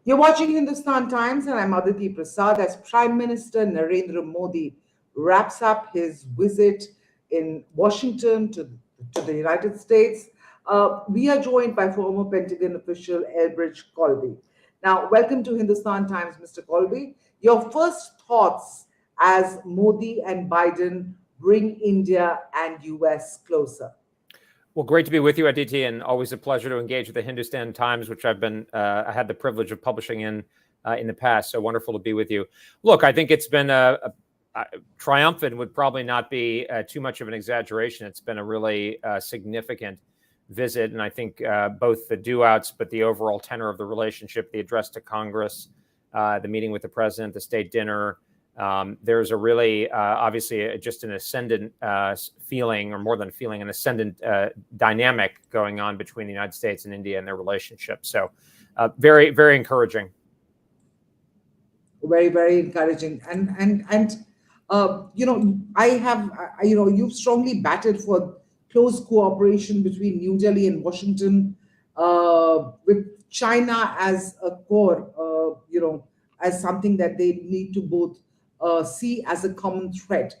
You're watching Hindustan Times, and I'm Aditi Prasad. As Prime Minister Narendra Modi wraps up his visit in Washington to the United States, we are joined by former Pentagon official Elbridge Colby. Now, welcome to Hindustan Times, Mr. Colby. Your first thoughts as Modi and Biden bring India and US closer. Well, great to be with you, Aditi, and always a pleasure to engage with the Hindustan Times, which I had the privilege of publishing in the past. So wonderful to be with you. Look, I think it's been a triumphant would probably not be too much of an exaggeration. It's been a really significant visit, and I think both the do-outs, but the overall tenor of the relationship, the address to Congress, the meeting with the president, the state dinner. There's a really, obviously, just an ascendant feeling, or more than feeling, an ascendant dynamic going on between the United States and India and their relationship. So very, very encouraging. Very, very encouraging. You've strongly batted for close cooperation between New Delhi and Washington, with China as a core, as something that they need to both see as a common threat.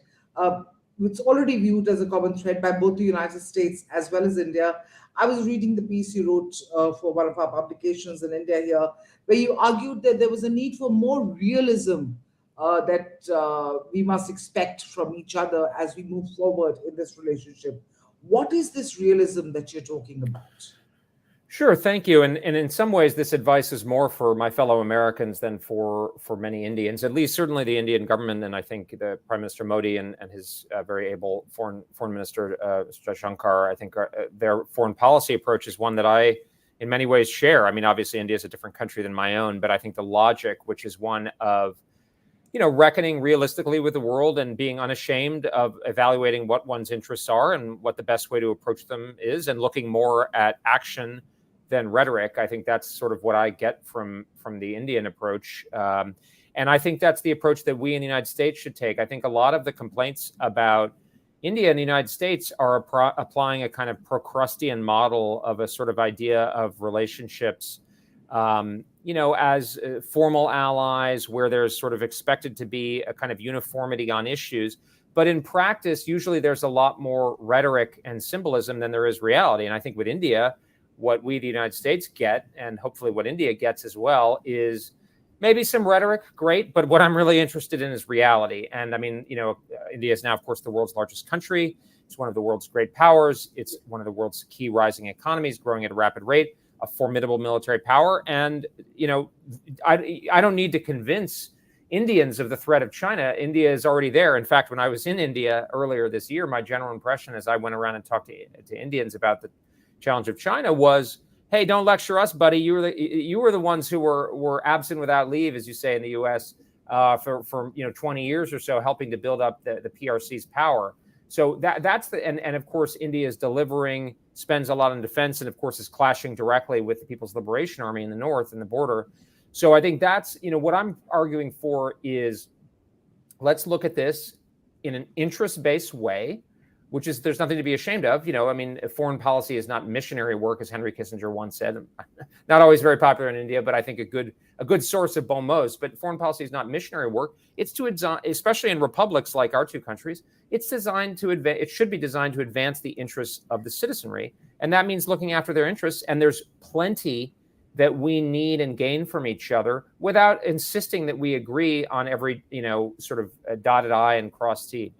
It's already viewed as a common threat by both the United States as well as India. I was reading the piece you wrote for one of our publications in India here, where you argued that there was a need for more realism that we must expect from each other as we move forward in this relationship. What is this realism that you're talking about? Sure, thank you. And in some ways, this advice is more for my fellow Americans than for many Indians, at least certainly the Indian government. And I think the Prime Minister Modi and his very able foreign minister, Shankar, I think their foreign policy approach is one that I, in many ways, share. I mean, obviously, India is a different country than my own, but I think the logic, which is one of reckoning realistically with the world and being unashamed of evaluating what one's interests are and what the best way to approach them is, and looking more at action than rhetoric. I think that's sort of what I get from the Indian approach. And I think that's the approach that we in the United States should take. I think a lot of the complaints about India and the United States are applying a kind of Procrustean model of a sort of idea of relationships, as formal allies, where there's sort of expected to be a kind of uniformity on issues. But in practice, usually there's a lot more rhetoric and symbolism than there is reality. And I think with India, what we, the United States, get, and hopefully what India gets as well, is maybe some rhetoric, great, but what I'm really interested in is reality. And I mean, India is now, of course, the world's largest country. It's one of the world's great powers. It's one of the world's key rising economies, growing at a rapid rate, a formidable military power. And, I don't need to convince Indians of the threat of China. India is already there. In fact, when I was in India earlier this year, my general impression as I went around and talked to Indians about the challenge of China was, hey, don't lecture us, buddy. You were the ones who were absent without leave, as you say in the U.S. For 20 years or so, helping to build up the PRC's power. So that's and of course India is delivering, spends a lot on defense, and of course is clashing directly with the People's Liberation Army in the north and the border. So I think that's what I'm arguing for is, let's look at this in an interest-based way, which is, there's nothing to be ashamed of. Foreign policy is not missionary work, as Henry Kissinger once said. Not always very popular in India, but I think a good source of bon mots. But foreign policy is not missionary work. It's especially in republics like our two countries, it should be designed to advance the interests of the citizenry. And that means looking after their interests. And there's plenty that we need and gain from each other without insisting that we agree on every, sort of dotted I and crossed T.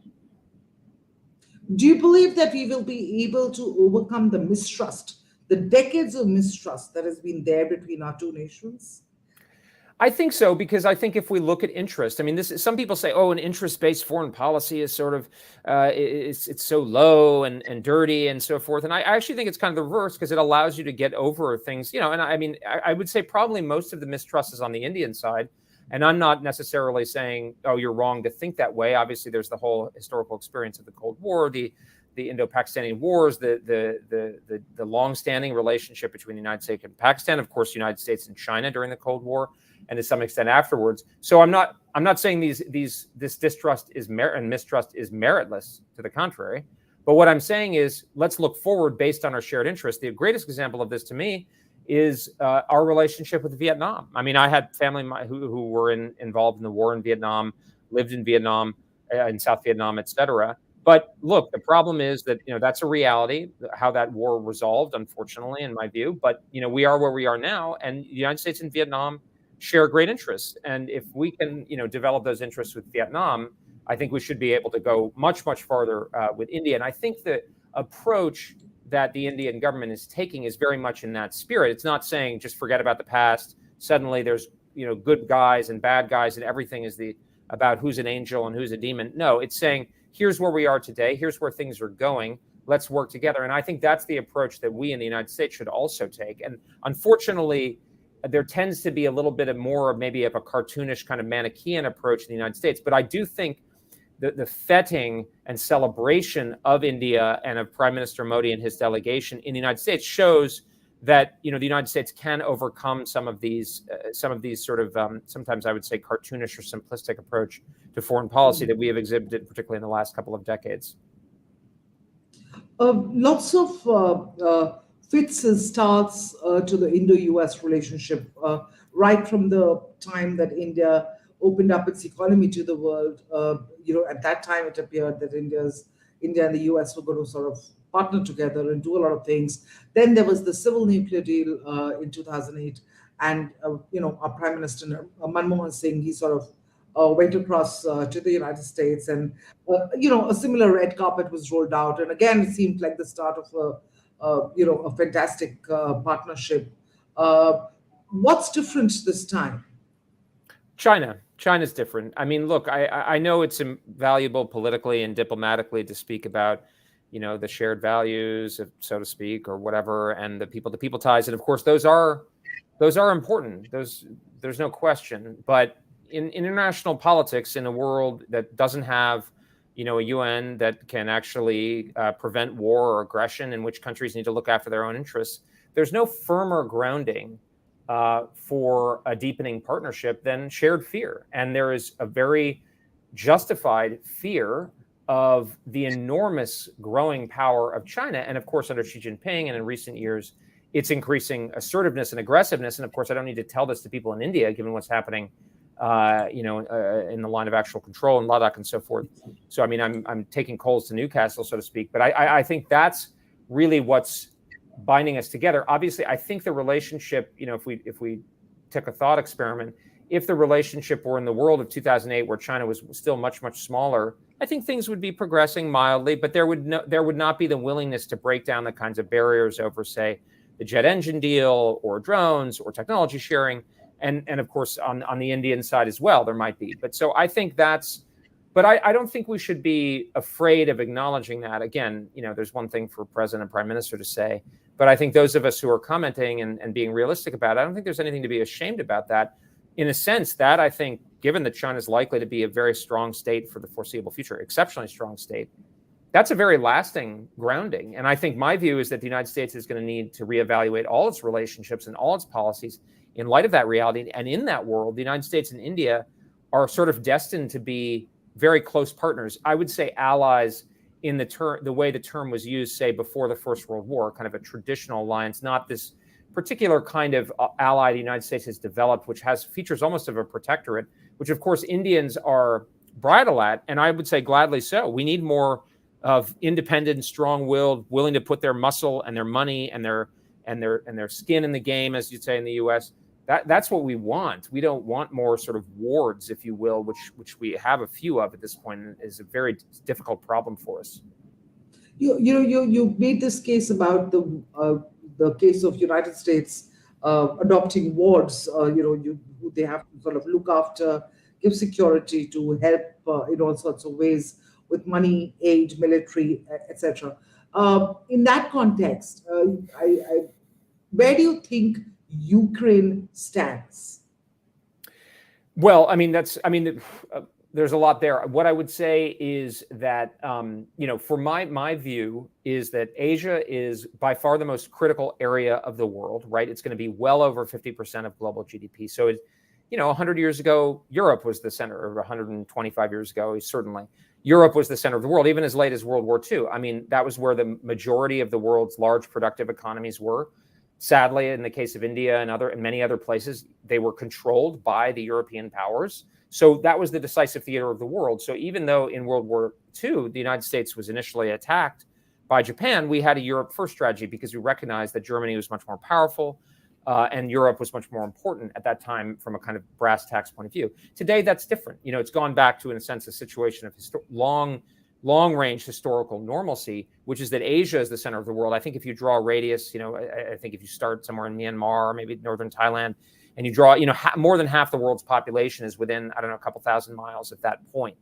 Do you believe that we will be able to overcome the mistrust, the decades of mistrust that has been there between our two nations? I think so, because I think if we look at interest, some people say, an interest-based foreign policy is sort of, it's so low and dirty and so forth. And I actually think it's kind of the reverse, because it allows you to get over things, and I would say probably most of the mistrust is on the Indian side. And I'm not necessarily saying, you're wrong to think that way. Obviously, there's the whole historical experience of the Cold War, the Indo-Pakistani wars, the long-standing relationship between the United States and Pakistan, of course, the United States and China during the Cold War, and to some extent afterwards. So I'm not saying this distrust and mistrust is meritless. To the contrary. But what I'm saying is, let's look forward based on our shared interests. The greatest example of this to me is our relationship with Vietnam. I mean, I had family who were involved in the war in Vietnam, lived in Vietnam, in South Vietnam, et cetera. But look, the problem is that, that's a reality, how that war resolved, unfortunately, in my view. But, we are where we are now, and the United States and Vietnam share great interests. And if we can, develop those interests with Vietnam, I think we should be able to go much, much farther with India. And I think the approach that the Indian government is taking is very much in that spirit. It's not saying just forget about the past. Suddenly there's, good guys and bad guys and everything is about who's an angel and who's a demon. No, it's saying, here's where we are today. Here's where things are going. Let's work together. And I think that's the approach that we in the United States should also take. And unfortunately, there tends to be a little bit of more maybe of a cartoonish kind of Manichaean approach in the United States. But I do think the feting and celebration of India and of Prime Minister Modi and his delegation in the United States shows that the United States can overcome some of these sort of sometimes I would say cartoonish or simplistic approach to foreign policy that we have exhibited, particularly in the last couple of decades. Lots of fits and starts to the Indo-US relationship, right from the time that India opened up its economy to the world. At that time, it appeared that India and the US were going to sort of partner together and do a lot of things. Then there was the civil nuclear deal in 2008, and our Prime Minister Manmohan Singh, he sort of went across to the United States, and a similar red carpet was rolled out, and again it seemed like the start of a fantastic partnership. What's different this time? China's different. I mean, look, I know it's valuable politically and diplomatically to speak about, the shared values, so to speak, or whatever, and the people ties. And of course, those are important. There's no question. But in international politics, in a world that doesn't have, a UN that can actually prevent war or aggression, in which countries need to look after their own interests, there's no firmer grounding for a deepening partnership than shared fear. And there is a very justified fear of the enormous growing power of China. And of course, under Xi Jinping and in recent years, its increasing assertiveness and aggressiveness. And of course, I don't need to tell this to people in India, given what's happening, in the line of actual control in Ladakh and so forth. So, I mean, I'm taking coals to Newcastle, so to speak. But I think that's really what's binding us together. Obviously, I think the relationship, if we took a thought experiment, if the relationship were in the world of 2008, where China was still much, much smaller, I think things would be progressing mildly, but there would not be the willingness to break down the kinds of barriers over, say, the jet engine deal or drones or technology sharing. And of course, on the Indian side as well, there might be. But so I think but I don't think we should be afraid of acknowledging that. Again, there's one thing for President and Prime Minister to say, but I think those of us who are commenting and being realistic about it, I don't think there's anything to be ashamed about that. In a sense, that I think, given that China is likely to be a very strong state for the foreseeable future, exceptionally strong state, that's a very lasting grounding. And I think my view is that the United States is going to need to reevaluate all its relationships and all its policies in light of that reality. And in that world, the United States and India are sort of destined to be very close partners. I would say allies in the way the term was used, say, before the First World War, kind of a traditional alliance, not this particular kind of ally the United States has developed, which has features almost of a protectorate, which of course Indians are bridle at, and I would say gladly so. We need more of independent, strong-willed, willing to put their muscle and their money and their skin in the game, as you'd say in the U.S. That's what we want. We don't want more sort of wards, if you will, which we have a few of at this point, and is a very difficult problem for us. You made this case about the case of United States adopting wards. They have to sort of look after, give security, to help in all sorts of ways with money, aid, military, etc. In that context, where do you think Ukraine stands? Well, there's a lot there. What I would say is that, for my view is that Asia is by far the most critical area of the world, right? It's going to be well over 50% of global GDP. So, 100 years ago, Europe was the center, or 125 years ago, certainly. Europe was the center of the world, even as late as World War II. I mean, that was where the majority of the world's large productive economies were. Sadly, in the case of India and many other places, they were controlled by the European powers. So that was the decisive theater of the world. So even though in World War II, the United States was initially attacked by Japan, we had a Europe first strategy because we recognized that Germany was much more powerful and Europe was much more important at that time from a kind of brass tacks point of view. Today, that's different. It's gone back to, in a sense, a situation of long-range historical normalcy, which is that Asia is the center of the world. I think if you draw a radius, I think if you start somewhere in Myanmar or maybe northern Thailand, and you draw, more than half the world's population is within, I don't know, a couple thousand miles at that point.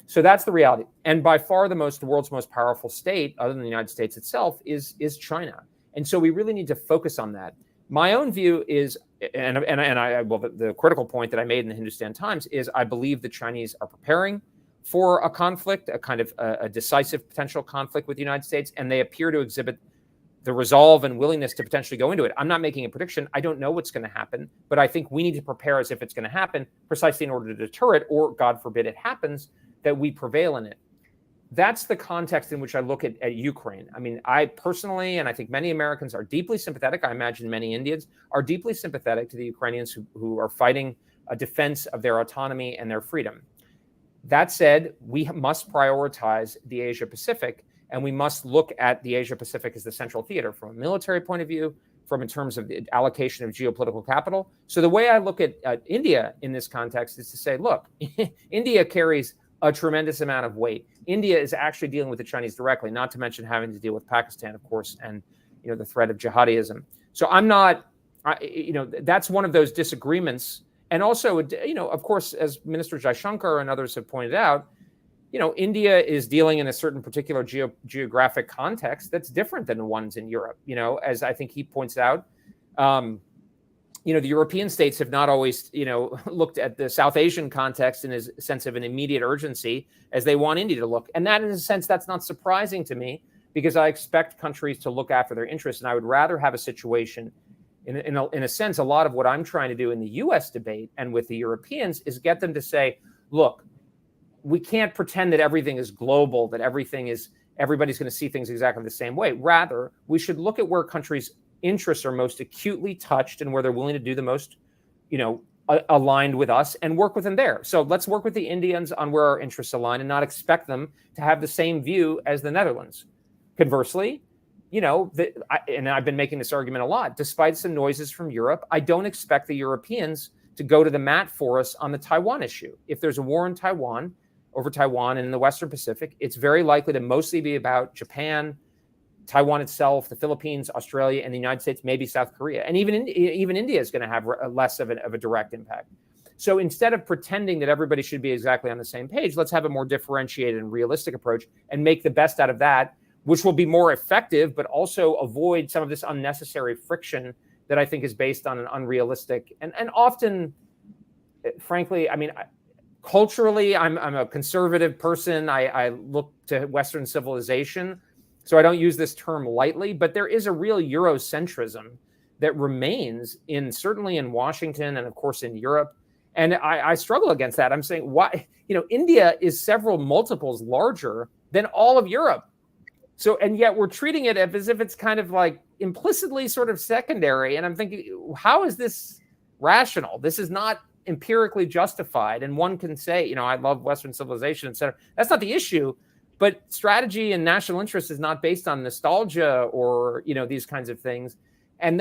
So that's the reality. And by far the world's most powerful state, other than the United States itself, is China. And so we really need to focus on that. My own view is, the critical point that I made in the Hindustan Times is I believe the Chinese are preparing for a conflict, a kind of a decisive potential conflict with the United States, and they appear to exhibit the resolve and willingness to potentially go into it. I'm not making a prediction. I don't know what's going to happen, but I think we need to prepare as if it's going to happen precisely in order to deter it, or God forbid it happens, that we prevail in it. That's the context in which I look at Ukraine. I mean, I personally, and I think many Americans are deeply sympathetic. I imagine many Indians are deeply sympathetic to the Ukrainians who are fighting a defense of their autonomy and their freedom. That said, we must prioritize the Asia Pacific, and we must look at the Asia Pacific as the central theater from a military point of view, from in terms of the allocation of geopolitical capital. So the way I look at India in this context is to say, look, India carries a tremendous amount of weight. India is actually dealing with the Chinese directly, not to mention having to deal with Pakistan, of course, and the threat of jihadism. So that's one of those disagreements. And also, of course, as Minister Jaishankar and others have pointed out, India is dealing in a certain particular geographic context that's different than the ones in Europe. As I think he points out, the European states have not always, looked at the South Asian context in a sense of an immediate urgency as they want India to look. And that, in a sense, that's not surprising to me, because I expect countries to look after their interests. And I would rather have a situation, in a sense, a lot of what I'm trying to do in the U.S. debate and with the Europeans is get them to say, look, we can't pretend that everything is global, that everybody's going to see things exactly the same way. Rather, we should look at where countries' interests are most acutely touched and where they're willing to do the most, aligned with us, and work with them there. So let's work with the Indians on where our interests align and not expect them to have the same view as the Netherlands. Conversely, and I've been making this argument a lot, despite some noises from Europe, I don't expect the Europeans to go to the mat for us on the Taiwan issue. If there's a war in Taiwan, over Taiwan and in the Western Pacific, it's very likely to mostly be about Japan, Taiwan itself, the Philippines, Australia, and the United States, maybe South Korea. And even India is going to have less of a direct impact. So instead of pretending that everybody should be exactly on the same page, let's have a more differentiated and realistic approach and make the best out of that, which will be more effective, but also avoid some of this unnecessary friction that I think is based on an unrealistic and often, frankly, culturally, I'm a conservative person. I look to Western civilization, so I don't use this term lightly, but there is a real Eurocentrism that remains certainly in Washington and of course in Europe. And I struggle against that. I'm saying, why, India is several multiples larger than all of Europe. So, and yet we're treating it as if it's kind of like implicitly sort of secondary. And I'm thinking, how is this rational? This is not empirically justified. And one can say, I love Western civilization, et cetera. That's not the issue. But strategy and national interest is not based on nostalgia or, these kinds of things. And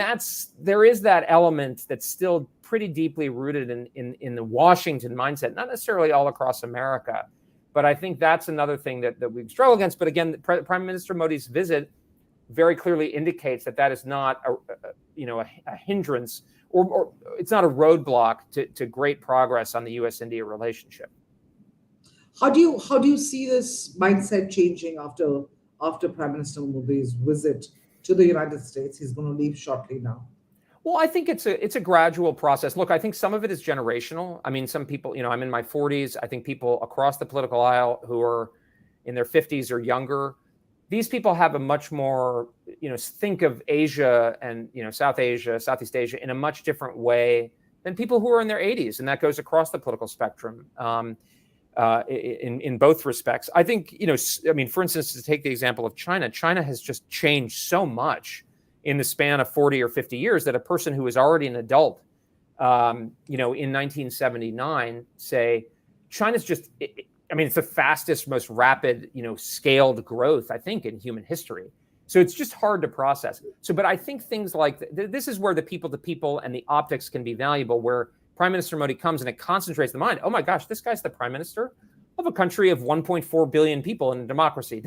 there is that element that's still pretty deeply rooted in the Washington mindset, not necessarily all across America. But I think that's another thing that we struggle against. But again, Prime Minister Modi's visit very clearly indicates that is not a hindrance or it's not a roadblock to great progress on the U.S.-India relationship. How do you see this mindset changing after Prime Minister Modi's visit to the United States? He's going to leave shortly now. Well, I think it's a gradual process. Look, I think some of it is generational. I mean, some people, I'm in my 40s. I think people across the political aisle who are in their 50s or younger, these people have a much more, think of Asia and, South Asia, Southeast Asia in a much different way than people who are in their 80s. And that goes across the political spectrum in both respects. I think, for instance, to take the example of China, China has just changed so much in the span of 40 or 50 years that a person who is already an adult, in 1979, say, China's just, it's the fastest, most rapid, scaled growth, I think, in human history. So it's just hard to process. But I think things like this is where the people to people and the optics can be valuable, where Prime Minister Modi comes and it concentrates the mind. Oh my gosh, this guy's the prime minister of a country of 1.4 billion people in a democracy.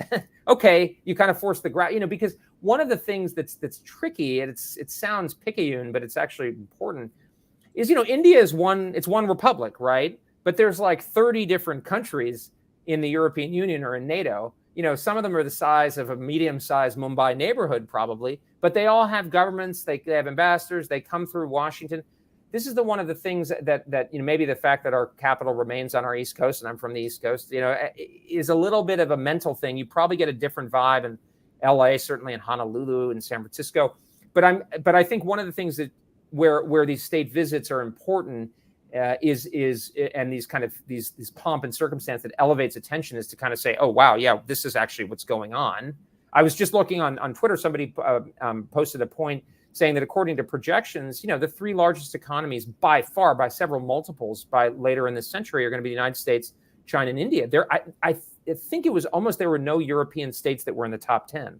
Okay, you kind of force the because one of the things that's tricky, and it sounds picayune, but it's actually important, is India is one republic, right? But there's like 30 different countries in the European Union or in NATO. Some of them are the size of a medium-sized Mumbai neighborhood, probably, but they all have governments. They have ambassadors. They come through Washington. This is one of the things that maybe the fact that our capital remains on our East Coast, and I'm from the East Coast, is a little bit of a mental thing. You probably get a different vibe in LA, certainly in Honolulu and San Francisco. But I think one of the things that where these state visits are important is these kind of these pomp and circumstance that elevates attention is to kind of say, oh wow, yeah, this is actually what's going on. I was just looking on Twitter. Somebody posted a point saying that according to projections, the three largest economies by far, by several multiples, by later in this century are going to be the United States, China, and India. I think it was almost there were no European states that were in the top 10,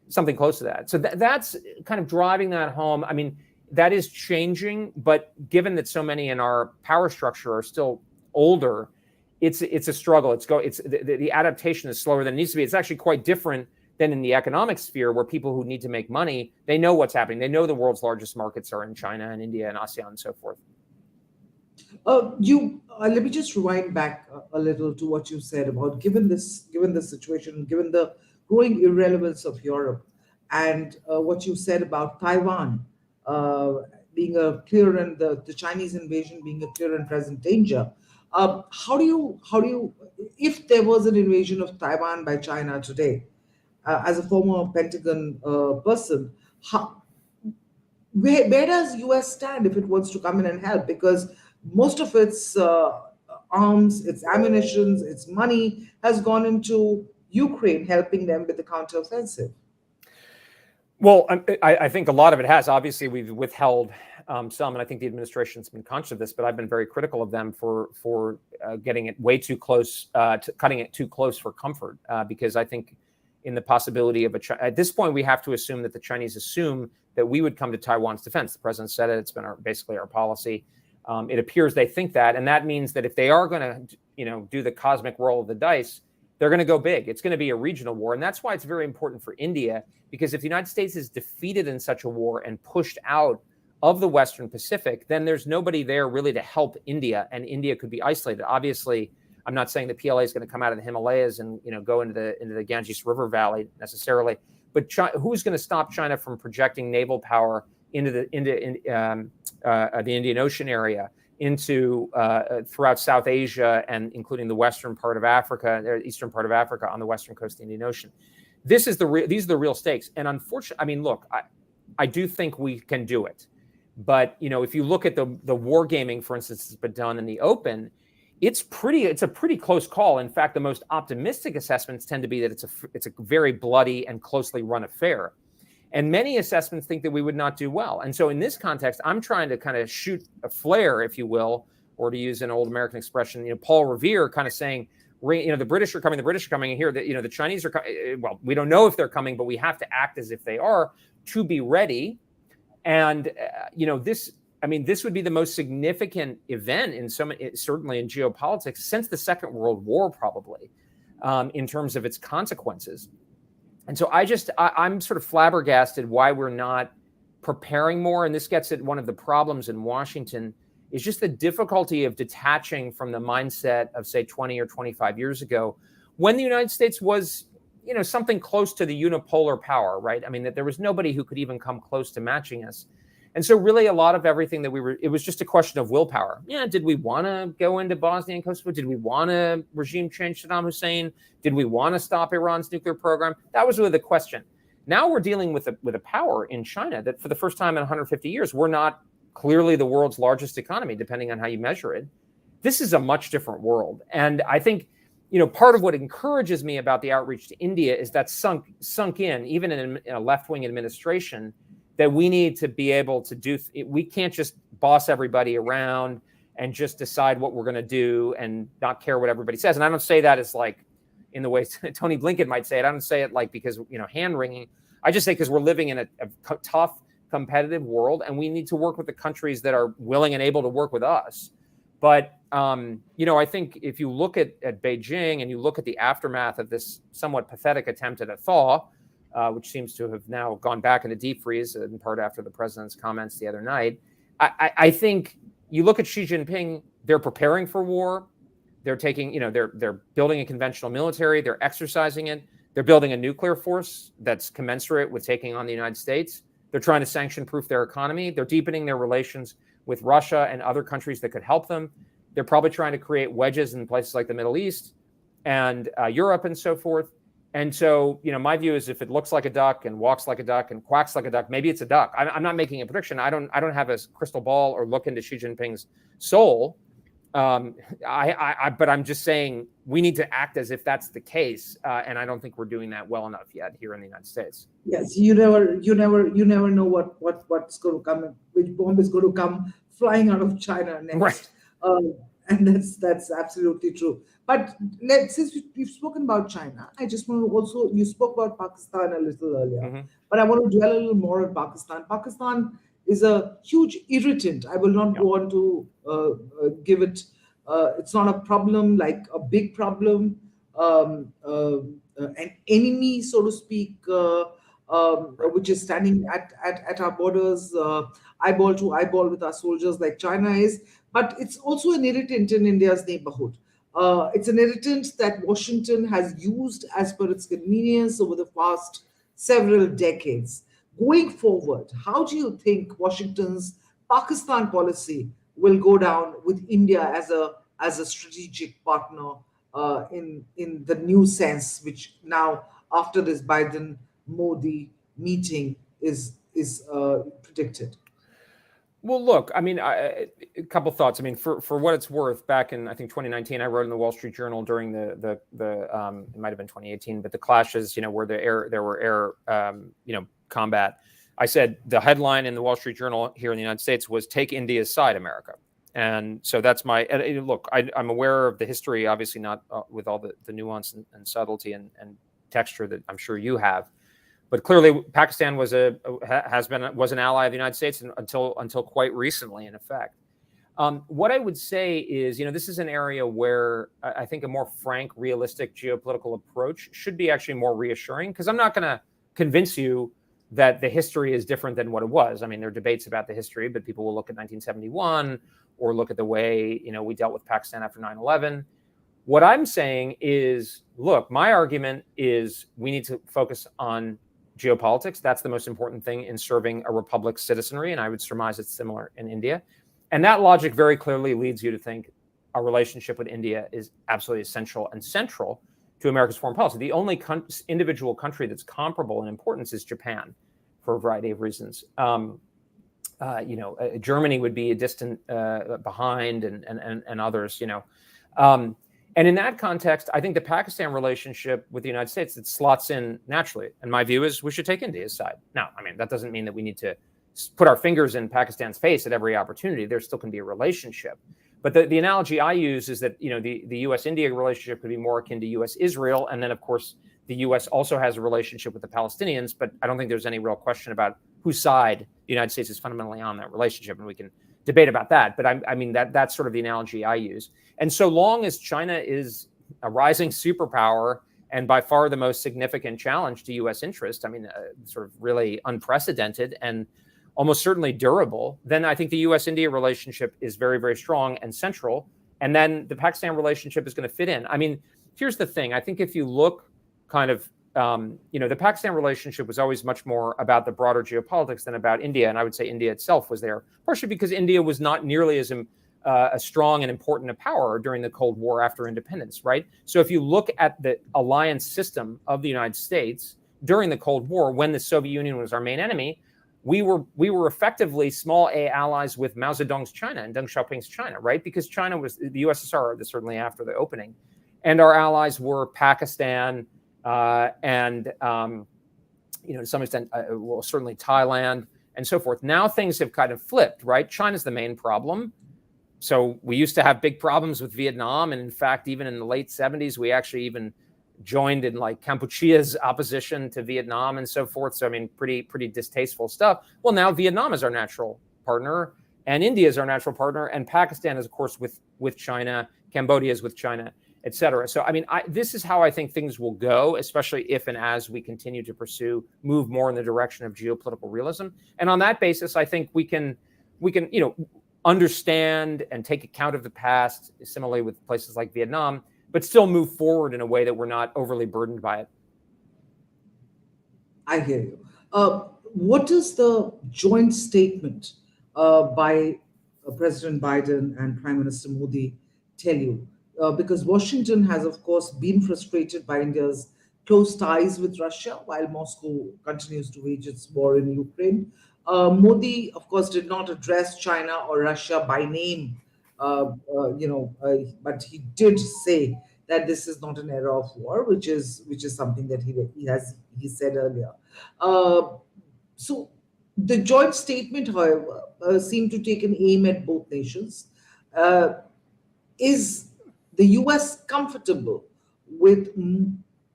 something close to that. So that's kind of driving that home. That is changing, but given that so many in our power structure are still older, it's a struggle. The adaptation is slower than it needs to be. It's actually quite different than in the economic sphere, where people who need to make money, they know what's happening. They know the world's largest markets are in China and India and ASEAN and so forth. Let me just rewind back a little to what you said about given this situation, given the growing irrelevance of Europe, and what you said about Taiwan being a clear and the Chinese invasion being a clear and present danger. How do you, if there was an invasion of Taiwan by China today, as a former Pentagon person, where does US stand if it wants to come in and help? Because most of its arms, its ammunitions, its money has gone into Ukraine, helping them with the counteroffensive. Well, I think a lot of it has. Obviously, we've withheld some, and I think the administration's been conscious of this, but I've been very critical of them for getting it way too close, cutting it too close for comfort, because I think in the possibility of at this point, we have to assume that the Chinese assume that we would come to Taiwan's defense. The president said it. It's been basically our policy. It appears they think that, and that means that if they are going to, do the cosmic roll of the dice, they're going to go big. It's going to be a regional war, and that's why it's very important for India, because if the United States is defeated in such a war and pushed out of the Western Pacific, then there's nobody there really to help India, and India could be isolated. Obviously, I'm not saying the PLA is going to come out of the Himalayas and go into the Ganges River Valley necessarily, but who's going to stop China from projecting naval power into the Indian Ocean area, into throughout South Asia, and including the western part of Africa, or eastern part of Africa on the western coast of the Indian Ocean? These are the real stakes. And unfortunately, look, I do think we can do it, but if you look at the wargaming, for instance, that's been done in the open, it's a pretty close call. In fact, the most optimistic assessments tend to be that it's a very bloody and closely run affair. And many assessments think that we would not do well. And so in this context, I'm trying to kind of shoot a flare, if you will, or to use an old American expression, Paul Revere kind of saying, the British are coming, and here, the Chinese are coming. Well, we don't know if they're coming, but we have to act as if they are to be ready. And, this would be the most significant event certainly in geopolitics since the Second World War, probably, in terms of its consequences. And so I'm sort of flabbergasted why we're not preparing more. And this gets at one of the problems in Washington, is just the difficulty of detaching from the mindset of, say, 20 or 25 years ago, when the United States was, something close to the unipolar power, right? That there was nobody who could even come close to matching us. And so really a lot of everything that it was just a question of willpower. Yeah, did we want to go into Bosnia and Kosovo? Did we want to regime change Saddam Hussein? Did we want to stop Iran's nuclear program? That was really the question. Now we're dealing with a power in China that for the first time in 150 years, we're not clearly the world's largest economy, depending on how you measure it. This is a much different world. And I think, part of what encourages me about the outreach to India is that sunk in, even in a left-wing administration, that we need to be able to do. We can't just boss everybody around and just decide what we're going to do and not care what everybody says. And I don't say that as like in the way Tony Blinken might say it. I don't say it like because, hand wringing. I just say because we're living in a tough, competitive world, and we need to work with the countries that are willing and able to work with us. But, I think if you look at Beijing and you look at the aftermath of this somewhat pathetic attempt at a thaw, which seems to have now gone back into deep freeze, in part after the president's comments the other night, I think you look at Xi Jinping, they're preparing for war. They're taking, they're building a conventional military. They're exercising it. They're building a nuclear force that's commensurate with taking on the United States. They're trying to sanction-proof their economy. They're deepening their relations with Russia and other countries that could help them. They're probably trying to create wedges in places like the Middle East and Europe and so forth. And so, my view is if it looks like a duck and walks like a duck and quacks like a duck, maybe it's a duck. I'm not making a prediction. I don't have a crystal ball or look into Xi Jinping's soul. But I'm just saying we need to act as if that's the case, and I don't think we're doing that well enough yet here in the United States. Yes, you never know what's going to come, which bomb is going to come flying out of China next. Right. And that's absolutely true. But since we've spoken about China, I just want to also, you spoke about Pakistan a little earlier, but I want to dwell a little more on Pakistan. Pakistan is a huge irritant. I will not go on to give it, it's not a problem, like a big problem, an enemy, so to speak, which is standing at our borders, eyeball to eyeball with our soldiers like China is. But it's also an irritant in India's neighborhood. It's an irritant that Washington has used as per its convenience over the past several decades. Going forward, how do you think Washington's Pakistan policy will go down with India as a strategic partner in the new sense, which now after this Biden-Modi meeting is predicted? Well, look, I mean, a couple thoughts. I mean, for what it's worth, back in, I think, 2019, I wrote in the Wall Street Journal during the it might have been 2018, but the clashes, where there were air, combat. I said the headline in the Wall Street Journal here in the United States was "Take India's Side, America." And so that's my look. I'm aware of the history, obviously not with all the nuance and subtlety and texture that I'm sure you have. But clearly, Pakistan was an ally of the United States until quite recently, in effect. What I would say is, this is an area where I think a more frank, realistic geopolitical approach should be actually more reassuring, because I'm not going to convince you that the history is different than what it was. I mean, there are debates about the history, but people will look at 1971 or look at the way, we dealt with Pakistan after 9/11. What I'm saying is, look, my argument is we need to focus on geopolitics. That's the most important thing in serving a republic's citizenry, and I would surmise it's similar in India. And that logic very clearly leads you to think our relationship with India is absolutely essential and central to America's foreign policy. The only individual country that's comparable in importance is Japan, for a variety of reasons. Germany would be a distant behind, and others. And in that context, I think the Pakistan relationship with the United States, it slots in naturally. And my view is we should take India's side. Now, I mean, that doesn't mean that we need to put our fingers in Pakistan's face at every opportunity. There still can be a relationship. But the analogy I use is that, the U.S.-India relationship could be more akin to U.S.-Israel. And then, of course, the U.S. also has a relationship with the Palestinians. But I don't think there's any real question about whose side the United States is fundamentally on that relationship. And we can debate about that. But I mean, that's sort of the analogy I use. And so long as China is a rising superpower and by far the most significant challenge to U.S. interest, I mean, sort of really unprecedented and almost certainly durable, then I think the U.S.-India relationship is very, very strong and central. And then the Pakistan relationship is going to fit in. I mean, here's the thing. I think if you look kind of, the Pakistan relationship was always much more about the broader geopolitics than about India. And I would say India itself was there, partially because India was not nearly as a strong and important a power during the Cold War after independence, right? So if you look at the alliance system of the United States during the Cold War, when the Soviet Union was our main enemy, we were effectively small a allies with Mao Zedong's China and Deng Xiaoping's China, right? Because China was the USSR, certainly after the opening, and our allies were Pakistan and to some extent, certainly Thailand and so forth. Now things have kind of flipped, right? China's the main problem. So we used to have big problems with Vietnam. And in fact, even in the late 70s, we actually even joined in like Kampuchea's opposition to Vietnam and so forth. So, I mean, pretty distasteful stuff. Well, now Vietnam is our natural partner, and India is our natural partner, and Pakistan is, of course, with China, Cambodia is with China, et cetera. So, I mean, this is how I think things will go, especially if and as we continue to move more in the direction of geopolitical realism. And on that basis, I think we can, understand and take account of the past, similarly with places like Vietnam, but still move forward in a way that we're not overly burdened by it. I hear you. What does the joint statement by President Biden and Prime Minister Modi tell you? Because Washington has, of course, been frustrated by India's close ties with Russia while Moscow continues to wage its war in Ukraine. Modi, of course, did not address China or Russia by name, but he did say that this is not an era of war, which is something that he said earlier. So the joint statement, however, seemed to take an aim at both nations. Is the US comfortable with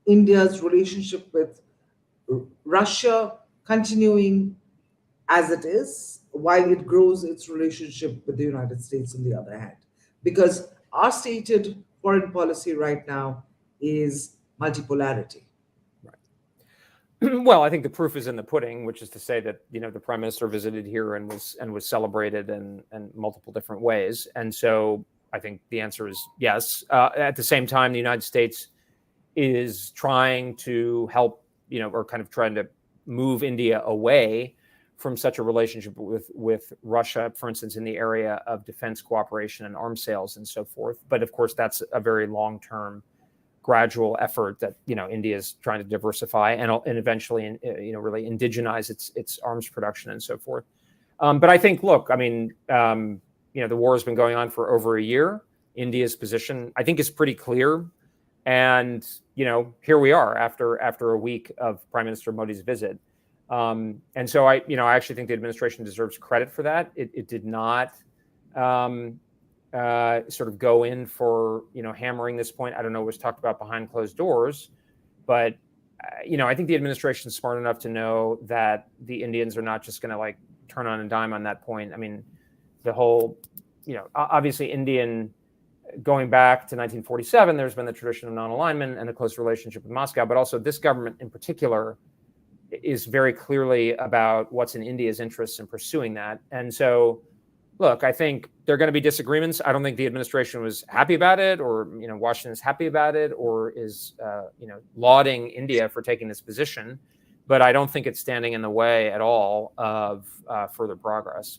India's relationship with Russia continuing as it is, while it grows its relationship with the United States on the other hand? Because our stated foreign policy right now is multipolarity. Right. Well, I think the proof is in the pudding, which is to say that the Prime Minister visited here and was celebrated in multiple different ways, and so I think the answer is yes. At the same time, the United States is trying to help, or kind of trying to move India away from such a relationship with Russia, for instance, in the area of defense cooperation and arms sales and so forth. But of course, that's a very long-term, gradual effort that India is trying to diversify and eventually, really indigenize its arms production and so forth. But I think, look, I mean, the war has been going on for over a year. India's position, I think, is pretty clear. And, here we are after a week of Prime Minister Modi's visit. And so I actually think the administration deserves credit for that. It did not sort of go in for, hammering this point. I don't know what was talked about behind closed doors, but, I think the administration is smart enough to know that the Indians are not just going to like turn on a dime on that point. I mean, the whole, obviously Indian, going back to 1947, there's been the tradition of non-alignment and a close relationship with Moscow, but also this government in particular is very clearly about what's in India's interests in pursuing that. And so, look, I think there are going to be disagreements. I don't think the administration was happy about it, or Washington is happy about it, or is lauding India for taking this position. But I don't think it's standing in the way at all of further progress.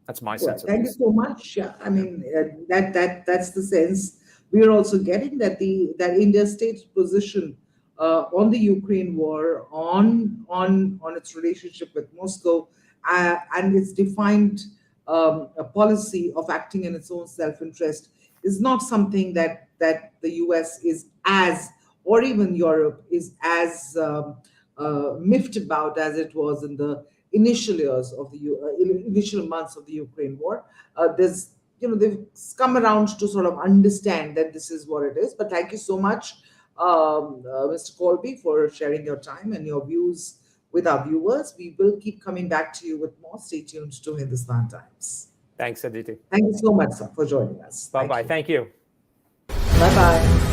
That's my sense. Thank you so much. Yeah, I mean that's the sense we are also getting, that India's state position on the Ukraine war, on its relationship with Moscow, and its defined a policy of acting in its own self-interest is not something that the US is as, or even Europe is as miffed about as it was in the initial years of the initial months of the Ukraine war. They've come around to sort of understand that this is what it is. But thank you so much, Mr. Colby, for sharing your time and your views with our viewers. We will keep coming back to you with more. Stay tuned to Hindustan Times. Thanks, Aditi. Thank you so much, sir, for joining us. Bye-bye. Thank you. Bye-bye.